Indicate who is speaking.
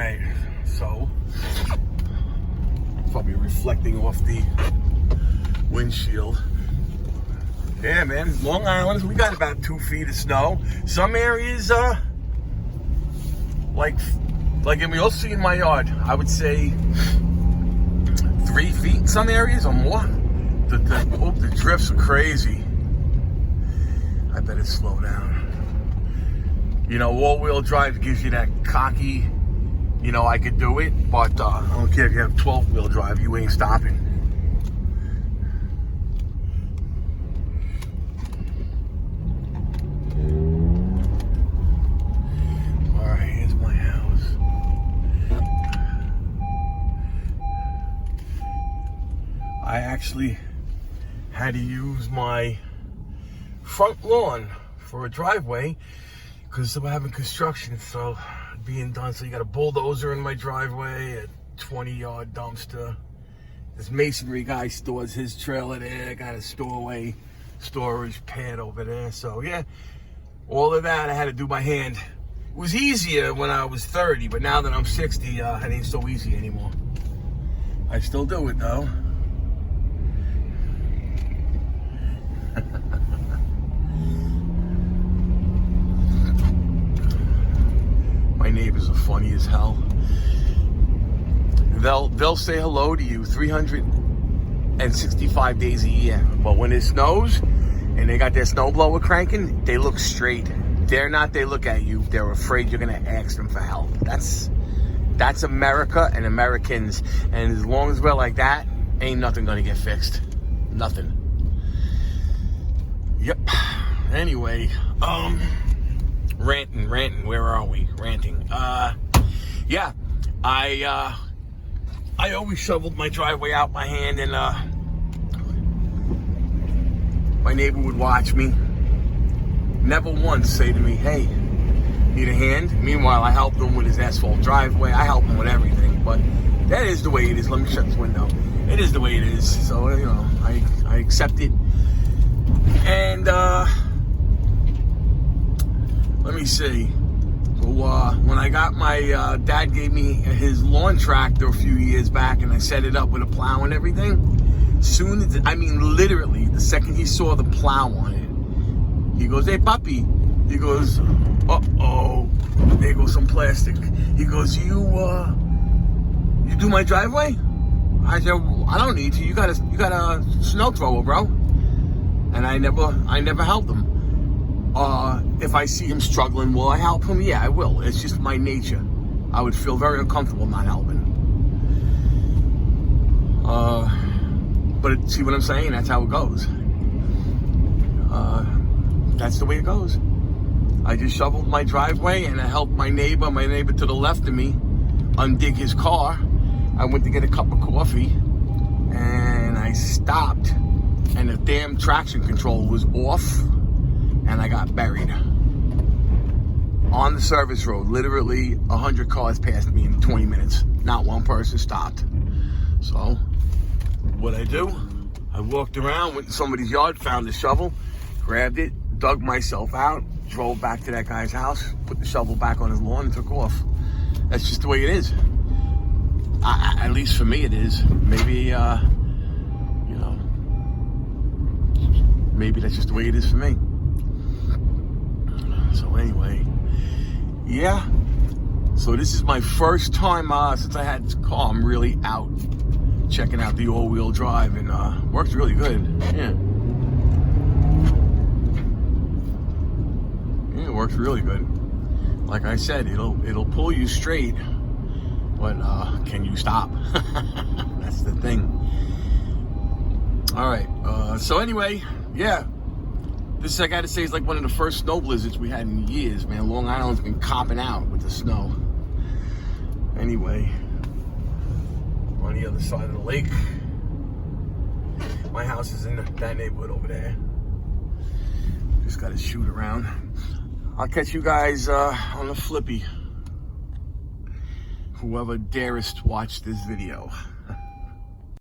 Speaker 1: Alright, so probably reflecting off the windshield. Yeah, man, Long Island, we got about 2 feet of snow. Some areas, like you'll see in my yard, I would say 3 feet in some areas or more. The drifts are crazy. I better slow down. You know, all-wheel drive gives you that cocky, you know, I could do it, but I don't care if you have 12-wheel drive, you ain't stopping. All right, here's my house. I actually had to use my front lawn for a driveway because we're having construction, so being done. So you got a bulldozer in my driveway, a 20-yard dumpster. This masonry guy stores his trailer there. I got a storage pad over there. So yeah, all of that I had to do by hand. It was easier when I was 30, but now that I'm 60, it ain't so easy anymore. I still do it though. My neighbors are funny as hell. They'll say hello to you 365 days a year, but when it snows and they got their snowblower cranking, they look straight. They look at you. They're afraid you're gonna ask them for help. That's America and Americans, and as long as we're like that, ain't nothing gonna get fixed. Nothing. Yep. Anyway, ranting. Where are we? Ranting. Yeah. I always shoveled my driveway out by hand, and my neighbor would watch me. Never once say to me, "Hey, need a hand?" Meanwhile, I helped him with his asphalt driveway. I help him with everything. But that is the way it is. Let me shut this window. It is the way it is. So you know, I accept it. And let me see. So when I got my dad gave me his lawn tractor a few years back, and I set it up with a plow and everything. Literally, the second he saw the plow on it, he goes, "Hey, puppy." He goes, "Uh-oh, there goes some plastic." He goes, "You do my driveway?" I said, "I don't need to. You got a snow thrower, bro." And I never helped him. If I see him struggling, will I help him? Yeah, I will. It's just my nature. I would feel very uncomfortable not helping. But see what I'm saying? That's how it goes. That's the way it goes. I just shoveled my driveway, and I helped my neighbor to the left of me, undig his car. I went to get a cup of coffee, and I stopped, and the damn traction control was off, and I got buried on the service road. Literally 100 cars passed me in 20 minutes. Not one person stopped. So what I do, I walked around, went to somebody's yard, found the shovel, grabbed it, dug myself out, drove back to that guy's house, put the shovel back on his lawn, and took off. That's just the way it is. At least for me it is. Maybe maybe that's just the way it is for me. So anyway, yeah. So this is my first time since I had this car. I'm really out checking out the all-wheel drive, and works really good. Yeah, it works really good. Like I said, it'll pull you straight, but can you stop? That's the thing. All right. So anyway, yeah. This, I gotta say, is like one of the first snow blizzards we had in years, man. Long Island's been copping out with the snow. Anyway, on the other side of the lake. My house is in that neighborhood over there. Just gotta shoot around. I'll catch you guys on the flippy. Whoever darest watch this video.